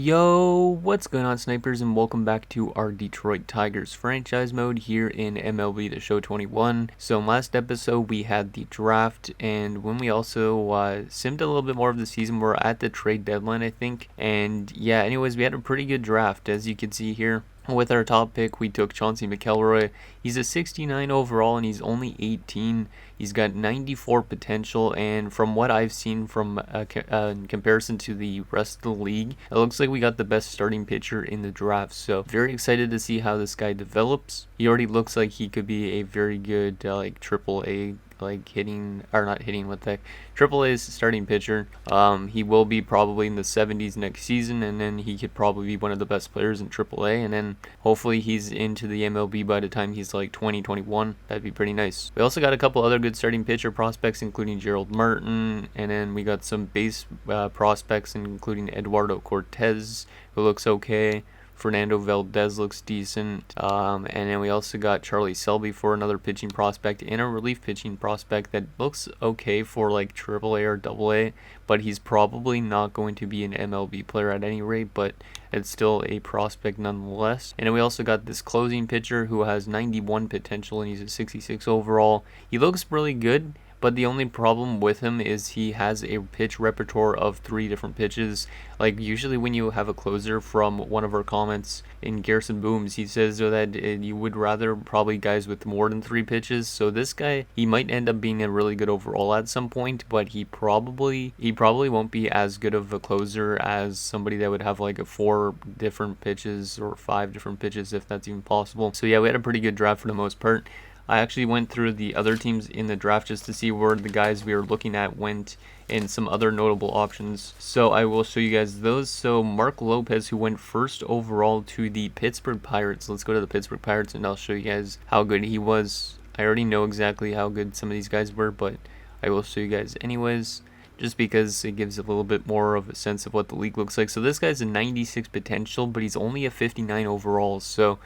Yo, what's going on, snipers, and welcome back to our Detroit Tigers franchise mode here in MLB The Show 21. So in last episode we had the draft, and when we also simmed a little bit more of the season, we're at the trade deadline, I think. And yeah, anyways, we had a pretty good draft, as you can see here. With our top pick, we took Chauncey McElroy. He's a 69 overall, and he's only 18. He's got 94 potential, and from what I've seen from in comparison to the rest of the league, it looks like we got the best starting pitcher in the draft. So very excited to see how this guy develops. He already looks like he could be a very good triple A hitting, or not hitting, what the heck, triple A starting pitcher. He will be probably in the 70s next season, and then he could probably be one of the best players in triple A, and then hopefully he's into the MLB by the time he's like 2021. That'd be pretty nice. We also got a couple other good starting pitcher prospects, including Gerald Martin, and then we got some base prospects, including Eduardo Cortez, who looks okay. Fernando Valdez looks decent, and then we also got Charlie Selby for another pitching prospect and a relief pitching prospect that looks okay for like AAA or AA, but he's probably not going to be an MLB player at any rate, but it's still a prospect nonetheless. And then we also got this closing pitcher who has 91 potential, and he's a 66 overall. He looks really good, but the only problem with him is he has a pitch repertoire of 3 different pitches. Like usually when you have a closer, from one of our comments in Garrison Booms, he says that you would rather probably guys with more than 3 pitches. So this guy, he might end up being a really good overall at some point, but he probably won't be as good of a closer as somebody that would have like a 4 different pitches or 5 different pitches, if that's even possible. So yeah, we had a pretty good draft for the most part. I actually went through the other teams in the draft just to see where the guys we were looking at went and some other notable options. So I will show you guys those. So Mark Lopez, who went first overall to the Pittsburgh Pirates. Let's go to the Pittsburgh Pirates and I'll show you guys how good he was. I already know exactly how good some of these guys were, but I will show you guys anyways, just because it gives a little bit more of a sense of what the league looks like. So this guy's a 96 potential, but he's only a 59 overall. So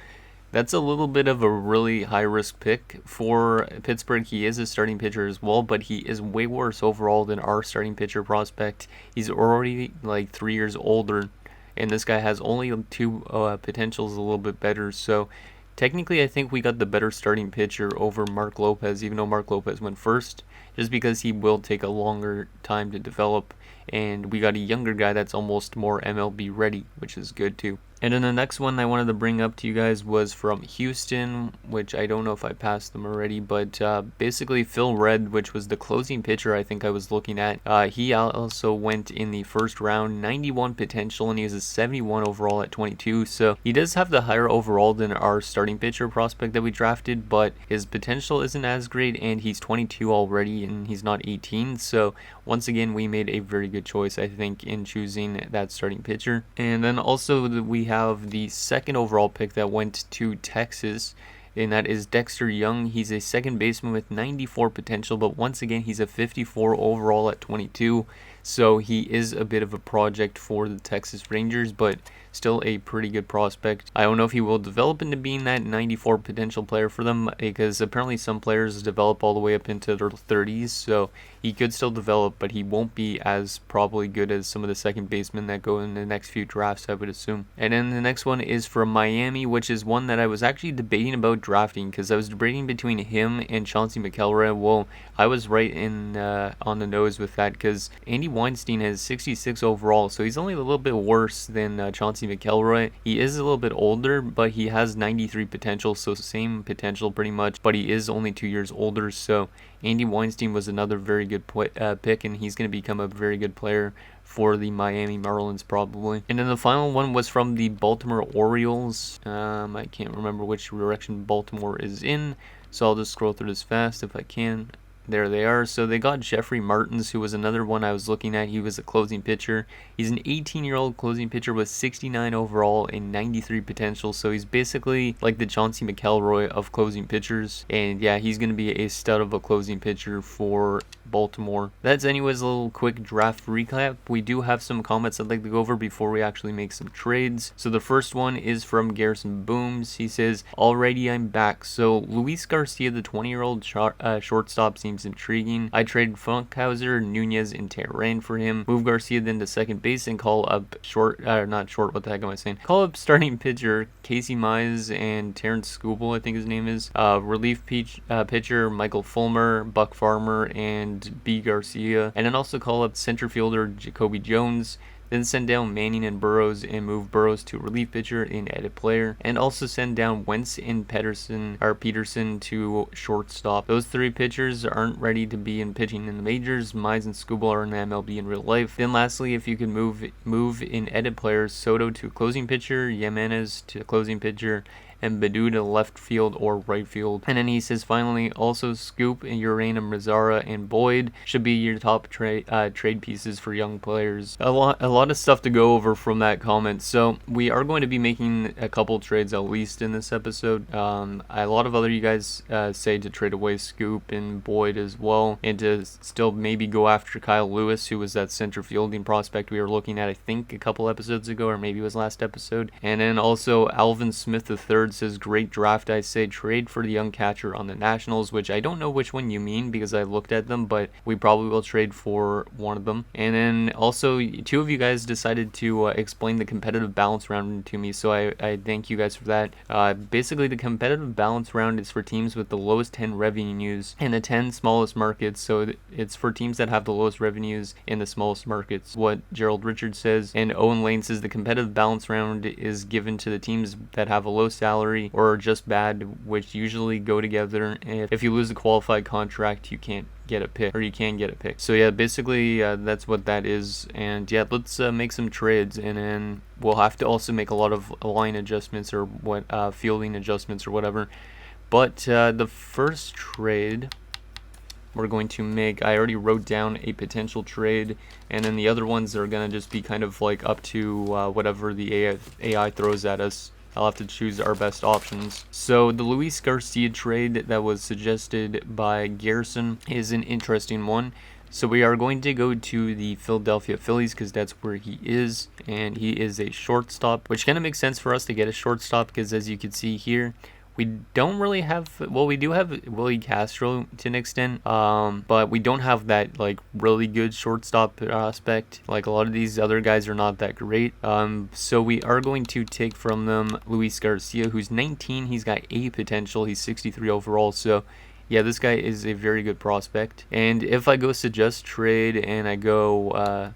that's a little bit of a really high-risk pick for Pittsburgh. He is a starting pitcher as well, but he is way worse overall than our starting pitcher prospect. He's already like 3 years older, and this guy has only 2 potentials a little bit better. So technically, I think we got the better starting pitcher over Mark Lopez, even though Mark Lopez went first, just because he will take a longer time to develop. And we got a younger guy that's almost more MLB ready, which is good too. And then the next one I wanted to bring up to you guys was from Houston, which I don't know if I passed them already, but basically Phil Red, which was the closing pitcher I think I was looking at. He also went in the first round, 91 potential, and he was a 71 overall at 22. So he does have the higher overall than our starting pitcher prospect that we drafted, but his potential isn't as great, and he's 22 already, and he's not 18. So once again, we made a very good choice, I think, in choosing that starting pitcher. And then also we have the second overall pick that went to Texas, and that is Dexter Young. He's a second baseman with 94 potential, but once again, he's a 54 overall at 22. So he is a bit of a project for the Texas Rangers, but still a pretty good prospect. I don't know if he will develop into being that 94 potential player for them, because apparently some players develop all the way up into their 30s, so he could still develop, but he won't be as probably good as some of the second basemen that go in the next few drafts, I would assume. And then the next one is from Miami, which is one that I was actually debating about drafting, because I was debating between him and Chauncey McElroy. Well, I was right in on the nose with that, because Andy Weinstein has 66 overall, so he's only a little bit worse than Chauncey McElroy. He is a little bit older, but he has 93 potential, so same potential pretty much, but he is only 2 years older. So Andy Weinstein was another very good pick, and he's going to become a very good player for the Miami Marlins probably. And then the final one was from the Baltimore Orioles. I can't remember which direction Baltimore is in, so I'll just scroll through this fast if I can. There they are. So they got Jeffrey Martens, who was another one I was looking at. He was a closing pitcher. He's an 18-year-old closing pitcher with 69 overall and 93 potential. So he's basically like the Chauncey McElroy of closing pitchers. And yeah, he's going to be a stud of a closing pitcher for Baltimore. That's anyways a little quick draft recap. We do have some comments I'd like to go over before we actually make some trades. So the first one is from Garrison Booms. He says, "Alrighty, I'm back. So Luis Garcia, the 20-year-old shortstop, seems seems intriguing. I traded Funkhauser, Nunez, and Terrain for him. Move Garcia then to second base and call up Call up starting pitcher Casey Mize and Terrence Skubal, I think his name is. Relief pitcher Michael Fulmer, Buck Farmer, and B. Garcia. And then also call up center fielder Jacoby Jones. Then send down Manning and Burrows and move Burrows to relief pitcher and edit player. And also send down Wentz and Peterson to shortstop. Those three pitchers aren't ready to be in pitching in the majors. Mize and Skubal are in the MLB in real life. Then lastly, if you could move in edit players, Soto to closing pitcher, Jimenez to closing pitcher, and Badu to left field or right field. And then he says finally, also Scoop, Urana, Mazzara, and Boyd should be your top trade pieces for young players. A lot of stuff to go over from that comment. So we are going to be making a couple trades at least in this episode. A lot of other you guys say to trade away Scoop and Boyd as well, and to still maybe go after Kyle Lewis, who was that center fielding prospect we were looking at, I think, a couple episodes ago, or maybe it was last episode. And then also Alvin Smith III says, great draft, I say trade for the young catcher on the Nationals, which I don't know which one you mean because I looked at them, but we probably will trade for one of them. And then also two of you guys decided to explain the competitive balance round to me, so I thank you guys for that. Basically, the competitive balance round is for teams with the lowest 10 revenues in the 10 smallest markets, so it's for teams that have the lowest revenues in the smallest markets, what Gerald Richards says. And Owen Lane says the competitive balance round is given to the teams that have a low salary or just bad, which usually go together. If you lose a qualified contract, you can't get a pick, or you can get a pick. So yeah, basically that's what that is. And yeah, let's make some trades, and then we'll have to also make a lot of line adjustments or fielding adjustments or whatever. But the first trade we're going to make, I already wrote down a potential trade, and then the other ones are going to just be kind of like up to whatever the AI throws at us. I'll have to choose our best options. So the Luis Garcia trade that was suggested by Garrison is an interesting one. So we are going to go to the Philadelphia Phillies because that's where he is, and he is a shortstop, which kind of makes sense for us to get a shortstop because, as you can see here, we don't really have, well, we do have Willie Castro to an extent, but we don't have that like really good shortstop prospect. Like a lot of these other guys are not that great. So we are going to take from them Luis Garcia, who's 19. He's got A potential. He's 63 overall. So yeah, this guy is a very good prospect. And if I go suggest trade and I go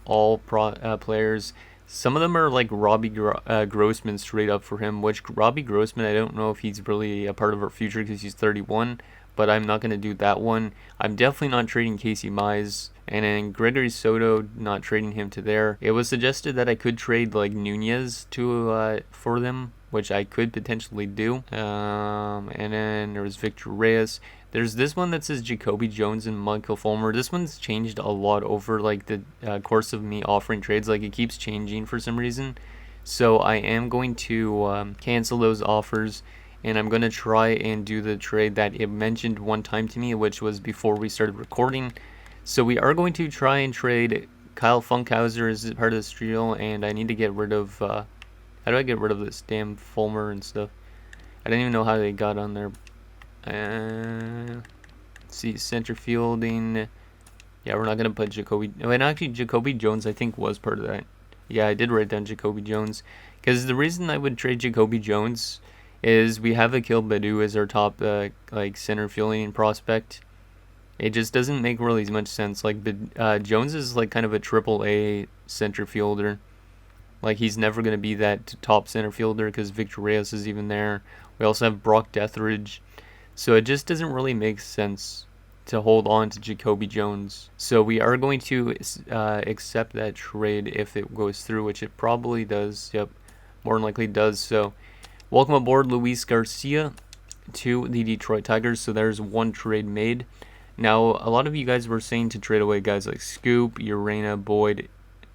all players, some of them are like Robbie Grossman straight up for him, which Robbie Grossman, I don't know if he's really a part of our future because he's 31, but I'm not going to do that one. I'm definitely not trading Casey Mize. And then Gregory Soto, not trading him to there. It was suggested that I could trade like Nunez to for them, which I could potentially do. And then there was Victor Reyes. There's this one that says Jacoby Jones and Michael Fulmer. This one's changed a lot over like the course of me offering trades. Like it keeps changing for some reason. So I am going to cancel those offers, and I'm going to try and do the trade that it mentioned one time to me, which was before we started recording. So we are going to try and trade Kyle Funkhauser as part of this deal, and I need to get rid of, how do I get rid of this damn Fulmer and stuff? I don't even know how they got on there. Let's see, center fielding. Yeah, we're not going to put Jacoby. And actually, Jacoby Jones, I think, was part of that. Yeah, I did write down Jacoby Jones. Because the reason I would trade Jacoby Jones is we have Akil Badu as our top like center fielding prospect. It just doesn't make really as much sense. Like Jones is like kind of a AAA center fielder. Like he's never going to be that top center fielder because Victor Reyes is even there. We also have Brock Deathridge. So it just doesn't really make sense to hold on to Jacoby Jones. So we are going to accept that trade if it goes through, which it probably does. Yep, more than likely does. So welcome aboard, Luis Garcia, to the Detroit Tigers. So there's one trade made. Now, a lot of you guys were saying to trade away guys like Scoop, Urana, Boyd,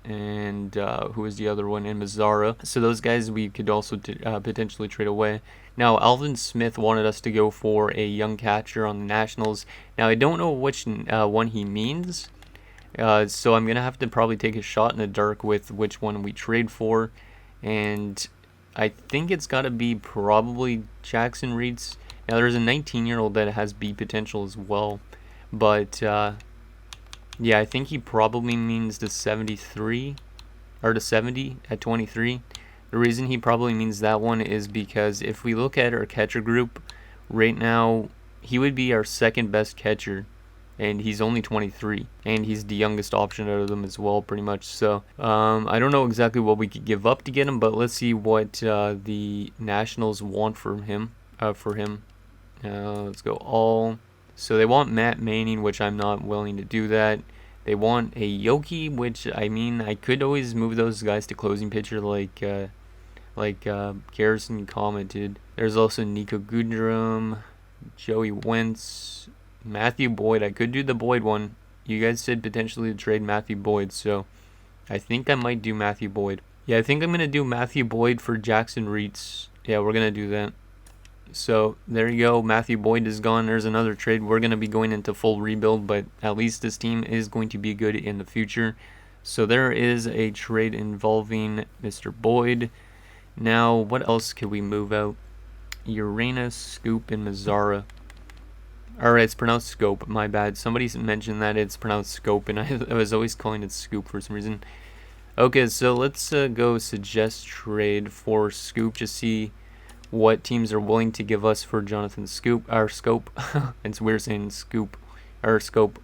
and who was the other one, and Mazzara. So those guys we could also potentially trade away. Now, Alvin Smith wanted us to go for a young catcher on the Nationals. Now, I don't know which one he means, so I'm going to have to probably take a shot in the dark with which one we trade for. And I think it's got to be probably Jackson Reeds. Now, there's a 19-year-old that has B potential as well. But yeah, I think he probably means the 73 or the 70 at 23. The reason he probably means that one is because if we look at our catcher group right now, he would be our second best catcher, and he's only 23, and he's the youngest option out of them as well, pretty much. So I don't know exactly what we could give up to get him, but let's see what the Nationals want from him. Let's go all. So they want Matt Manning, which I'm not willing to do that. They want a Yoki, which, I mean, I could always move those guys to closing pitcher like Garrison commented. There's also Nico Goodrum, Joey Wentz, Matthew Boyd. I could do the Boyd one. You guys said potentially to trade Matthew Boyd, so I think I might do Matthew Boyd. Yeah, I think I'm going to do Matthew Boyd for Jackson Reitz. Yeah, we're going to do that. So there you go. Matthew Boyd is gone. There's another trade. We're going to be going into full rebuild, but at least this team is going to be good in the future. So there is a trade involving Mr. Boyd. Now, what else could we move out? Uranus, Scoop, and Mazzara. Alright, it's pronounced Scope. My bad. Somebody mentioned that it's pronounced Scope, and I was always calling it Scoop for some reason. Okay, so let's go suggest trade for Scoop. Just see what teams are willing to give us for Jonathan Scope. It's weird saying Scoop or Scope,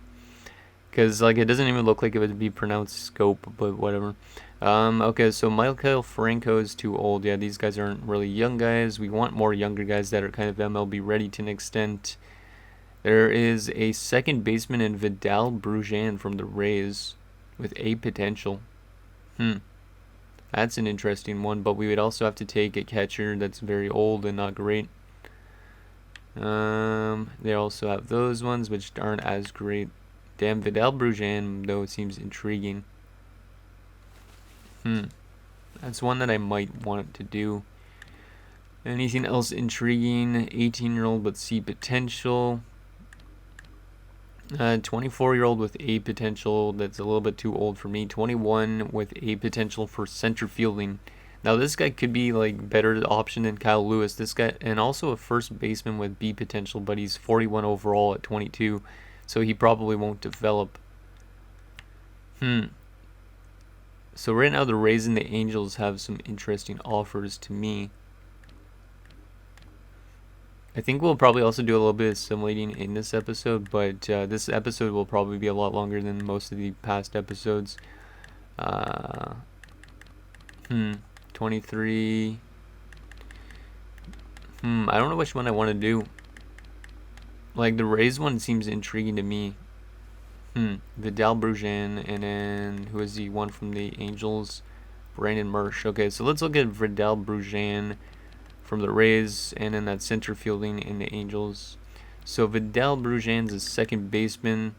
because like it doesn't even look like it would be pronounced Scope, but whatever. Okay, so Michael Franco is too old. Yeah, these guys aren't really young guys. We want more younger guys that are kind of MLB ready to an extent. There is a second baseman in Vidal Brujan from the Rays with a potential. That's an interesting one, but we would also have to take a catcher that's very old and not great. They also have those ones which aren't as great. Damn, Vidal Brujan, though, seems intriguing. That's one that I might want to do. Anything else intriguing? 18-year-old but C potential. 24-year-old with A potential. That's a little bit too old for me. 21 with A potential for center fielding. Now this guy could be like better option than Kyle Lewis. This guy, and also a first baseman with B potential, but he's 41 overall at 22, so he probably won't develop. So right now the Rays and the Angels have some interesting offers to me. I think we'll probably also do a little bit of simulating in this episode, but this episode will probably be a lot longer than most of the past episodes. 23. I don't know which one I want to do. Like, the Rays one seems intriguing to me. Vidal Brujan, and then who is the one from the Angels? Brandon Marsh. Okay, so let's look at Vidal Brujan from the Rays, and then that center fielding in the Angels. So Vidal Brujan's a second baseman.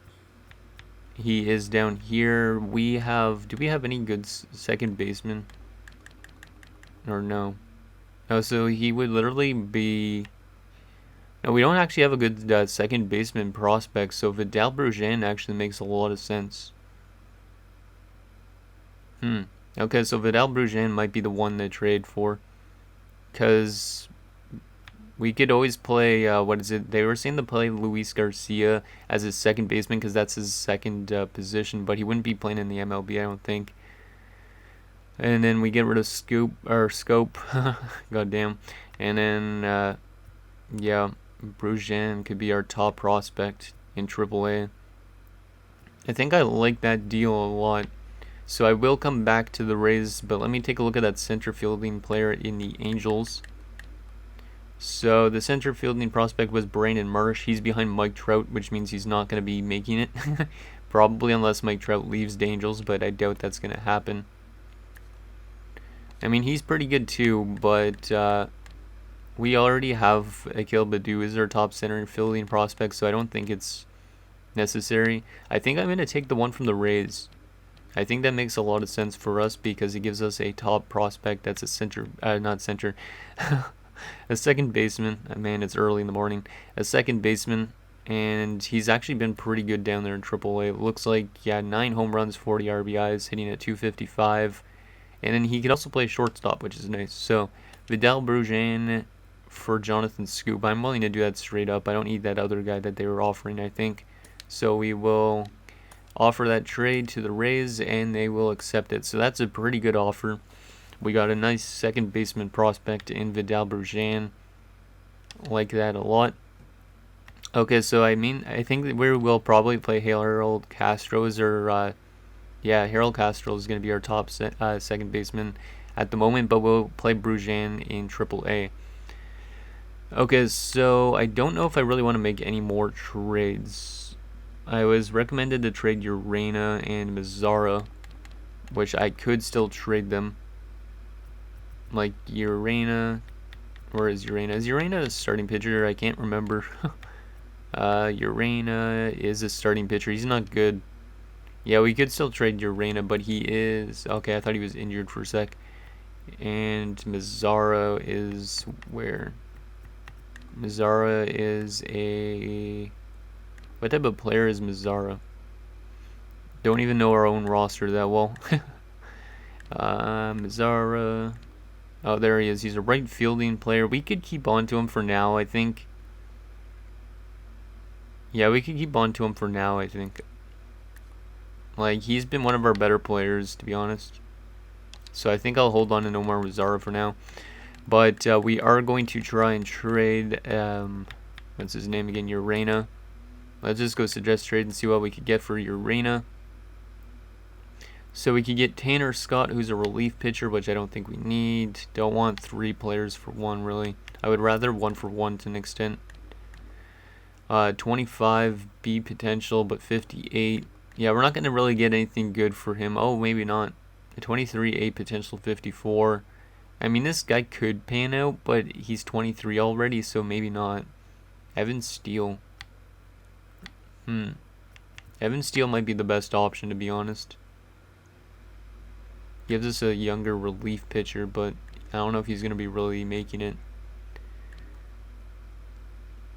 He is down here. Do we have any good second baseman? Or no? Oh, so he would literally be... No, we don't actually have a good second baseman prospect, so Vidal Brujan actually makes a lot of sense. Okay, so Vidal Brujan might be the one they trade for. Because we could always play, They were saying to play Luis Garcia as his second baseman because that's his second position, but he wouldn't be playing in the MLB, I don't think. And then we get rid of Scope. Goddamn. And then, yeah, Brujan could be our top prospect in AAA. I think I like that deal a lot. So I will come back to the Rays, but let me take a look at that center fielding player in the Angels. So the center fielding prospect was Brandon Marsh. He's behind Mike Trout, which means he's not going to be making it. Probably unless Mike Trout leaves the Angels, but I doubt that's going to happen. I mean, he's pretty good too, but we already have Akil Baddoo as our top center fielding prospect, so I don't think it's necessary. I think I'm going to take the one from the Rays. I think that makes a lot of sense for us because it gives us a top prospect that's a a second baseman. Man, it's early in the morning. A second baseman, and he's actually been pretty good down there in AAA. It looks like, 9 home runs, 40 RBIs, hitting at 255. And then he can also play shortstop, which is nice. So, Vidal Brujan for Jonathan Scoop. I'm willing to do that straight up. I don't need that other guy that they were offering, I think. So we will offer that trade to the Rays, and they will accept it. So that's a pretty good offer. We got a nice second baseman prospect in Vidal Brujan. Like that a lot. Okay, so I think that we will probably play Harold Castro's, or yeah, Harold Castro is going to be our top second baseman at the moment, but we'll play Brujan in AAA. Okay, so I don't know if I really want to make any more trades. I was recommended to trade Urena and Mazzara, which I could still trade them. Like Urena, where is Urena? Is Urena a starting pitcher? I can't remember. Urena is a starting pitcher. He's not good. Yeah, we could still trade Urena, but he is... Okay, I thought he was injured for a sec. And Mazzara is where? Mazzara is a... What type of player is Mazzara? Don't even know our own roster that well. Mazzara... Oh, there he is. He's a right fielding player. We could keep on to him for now, I think. Yeah, we could keep on to him for now, I think. Like, he's been one of our better players, to be honest. So I think I'll hold on to Nomar Mazzara for now. But we are going to try and trade, what's his name again? Urena. Let's just go suggest trade and see what we could get for Urena. So we could get Tanner Scott, who's a relief pitcher, which I don't think we need. Don't want 3 players for 1, really. I would rather 1 for 1 to an extent. 25 B potential, but 58. Yeah, we're not going to really get anything good for him. Oh, maybe not. A 23 A potential, 54. I mean, this guy could pan out, but he's 23 already, so maybe not. Evan Steele. Evan Steele might be the best option, to be honest. Gives us a younger relief pitcher, but I don't know if he's going to be really making it.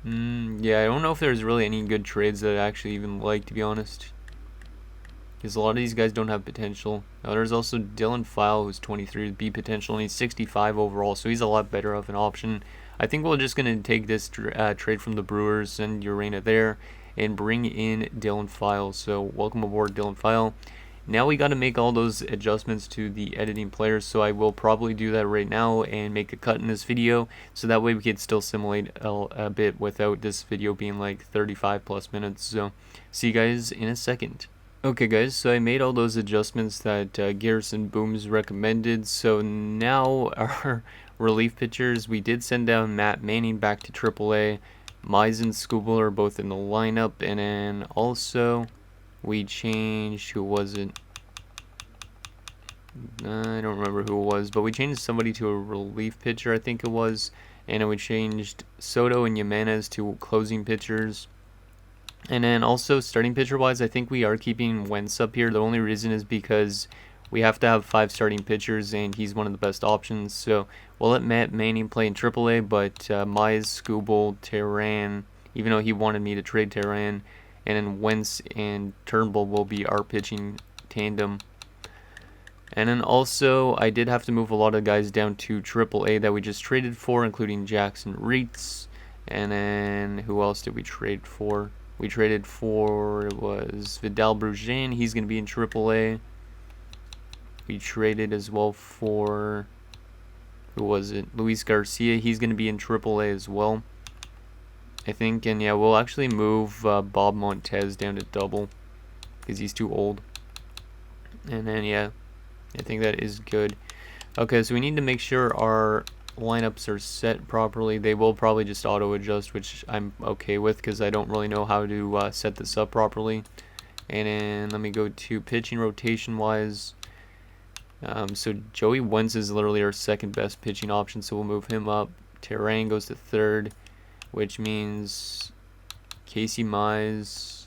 Yeah, I don't know if there's really any good trades that I actually even like, to be honest. Because a lot of these guys don't have potential. Now, there's also Dylan File, who's 23 with B potential, and he's 65 overall, so he's a lot better of an option. I think we're just going to take this trade from the Brewers, send Urena there, and bring in Dylan File. So, welcome aboard, Dylan File. Now we got to make all those adjustments to the editing players, so I will probably do that right now and make a cut in this video, so that way we can still simulate a bit without this video being like 35 plus minutes. So see you guys in a second. Okay guys, so I made all those adjustments that Garrison Booms recommended. So now our relief pitchers, we did send down Matt Manning back to AAA. Mize and Scooble are both in the lineup, and then also we changed, who was it? I don't remember who it was, but we changed somebody to a relief pitcher, I think it was. And then we changed Soto and Jimenez to closing pitchers. And then also starting pitcher wise, I think we are keeping Wentz up here. The only reason is because we have to have 5 starting pitchers, and he's one of the best options. So we'll let Matt Manning play in AAA, but Mize, Scooble, Tehran, even though he wanted me to trade Tehran, and then Wentz and Turnbull will be our pitching tandem. And then also, I did have to move a lot of guys down to AAA that we just traded for, including Jackson Reitz. And then, who else did we trade for? We traded for, it was Vidal Brujan. He's going to be in AAA. We traded as well for, who was it? Luis Garcia. He's going to be in AAA as well, I think. And yeah, we'll actually move Bob Montez down to double because he's too old. And then yeah, I think that is good. Okay, so we need to make sure our lineups are set properly. They will probably just auto adjust, which I'm okay with because I don't really know how to set this up properly. And then let me go to pitching rotation wise. So Joey Wentz is literally our second best pitching option, so we'll move him up. Tehran goes to third, which means Casey Mize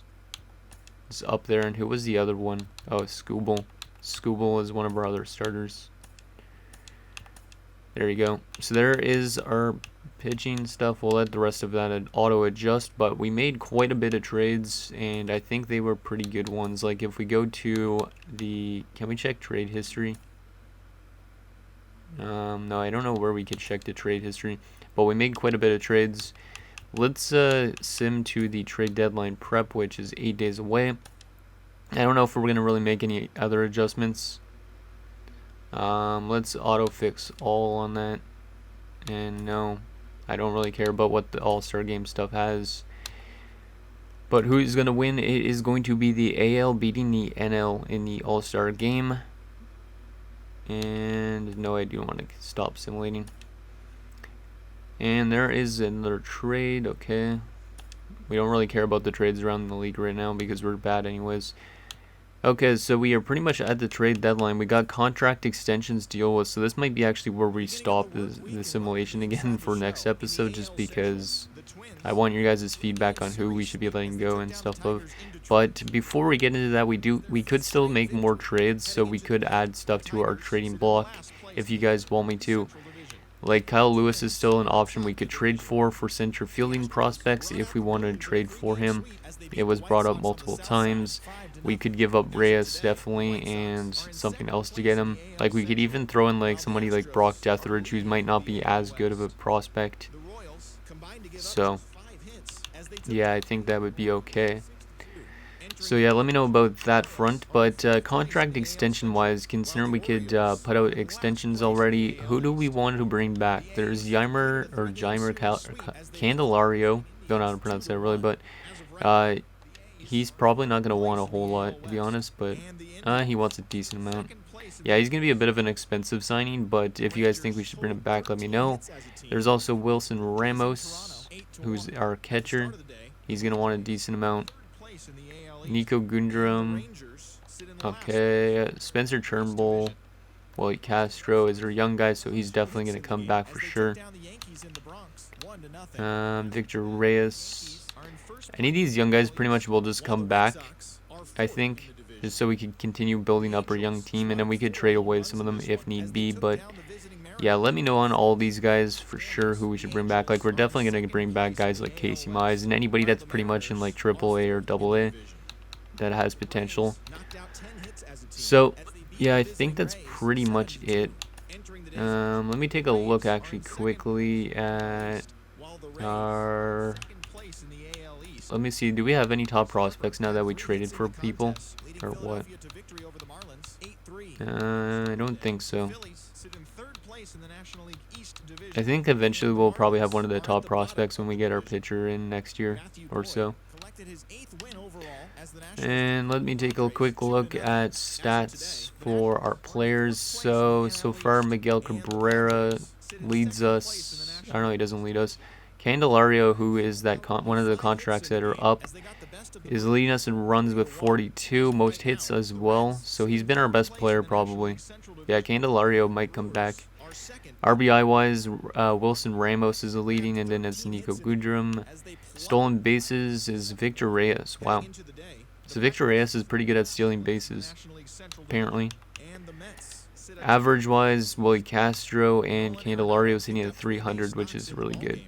is up there. And who was the other one? Oh, Scooble. Scooble is one of our other starters. There you go. So there is our pitching stuff. We'll let the rest of that auto adjust, but we made quite a bit of trades, and I think they were pretty good ones. Like if we go to the, can we check trade history? No, I don't know where we could check the trade history, but we made quite a bit of trades. let's sim to the trade deadline prep, which is 8 days away. I don't know if we're gonna really make any other adjustments. Let's auto fix all on that. And no, I don't really care about what the All-Star game stuff has. But who's going to win? It is going to be the AL beating the NL in the All-Star game. And no, I do want to stop simulating. And there is another trade. Okay. We don't really care about the trades around the league right now because we're bad anyways. Okay, so we are pretty much at the trade deadline. We got contract extensions to deal with, so this might be actually where we stop the simulation again for next episode, just because I want your guys' feedback on who we should be letting go and stuff. But before we get into that, we could still make more trades, so we could add stuff to our trading block if you guys want me to. Like Kyle Lewis is still an option we could trade for center fielding prospects if we wanted to trade for him. It was brought up multiple times. We could give up Reyes definitely and something else to get him. Like we could even throw in like somebody like Brock Deathridge, who might not be as good of a prospect. So yeah, I think that would be okay. So yeah, let me know about that front. But contract extension wise, considering we could put out extensions already, who do we want to bring back? There's Ymer Candelario. Don't know how to pronounce that really, but he's probably not going to want a whole lot, to be honest, but he wants a decent amount. Yeah, he's going to be a bit of an expensive signing, but if you guys think we should bring him back, let me know. There's also Wilson Ramos, who's our catcher. He's going to want a decent amount. Nico Gundrum. Okay, Spencer Turnbull. Willie Castro is our young guy, so he's definitely going to come back for sure. Victor Reyes. Any of these young guys pretty much will just come back, I think, just so we could continue building up our young team, and then we could trade away some of them if need be. But yeah, let me know on all these guys for sure who we should bring back. Like, we're definitely going to bring back guys like Casey Mize and anybody that's pretty much in like AAA or AA that has potential. So yeah, I think that's pretty much it. Let me take a look actually quickly at our... Let me see, do we have any top prospects now that we traded for people, or what? I don't think so. I think eventually we'll probably have one of the top prospects when we get our pitcher in next year or so. And let me take a quick look at stats for our players. So far Miguel Cabrera leads us. I don't know, he doesn't lead us. Candelario, who is that one of the contracts that are up, is leading us in runs with 42, most hits as well. So he's been our best player probably. Yeah, Candelario might come back. RBI wise, Wilson Ramos is the leading, and then it's Nico Gundrum. Stolen bases is Victor Reyes. Wow. So Victor Reyes is pretty good at stealing bases, apparently. Average wise, Willie Castro and Candelario is hitting at 300, which is really good.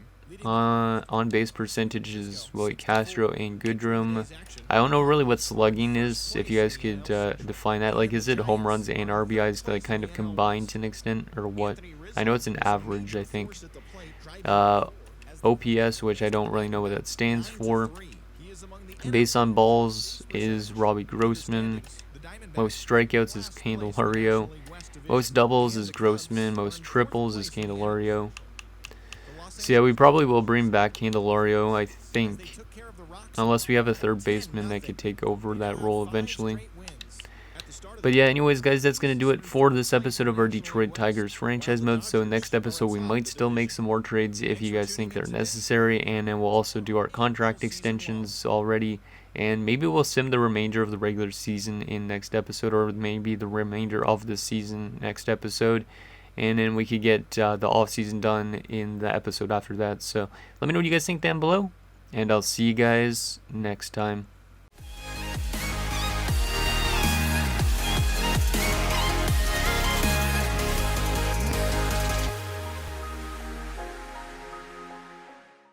On base percentage is Willie Castro and Gundrum. I don't know really what slugging is, if you guys could define that. Like, is it home runs and RBIs like kind of combined to an extent, or what? I know it's an average, I think. OPS, which I don't really know what that stands for. Base on balls is Robbie Grossman. Most strikeouts is Candelario. Most doubles is Grossman. Most triples is Candelario. So yeah, we probably will bring back Candelario, I think. Unless we have a third baseman that could take over that role eventually. But yeah, anyways, guys, that's going to do it for this episode of our Detroit Tigers franchise mode. So next episode, we might still make some more trades if you guys think they're necessary. And then we'll also do our contract extensions already. And maybe we'll sim the remainder of the regular season in next episode, or maybe the remainder of the season next episode. And then we could get the off-season done in the episode after that. So let me know what you guys think down below. And I'll see you guys next time.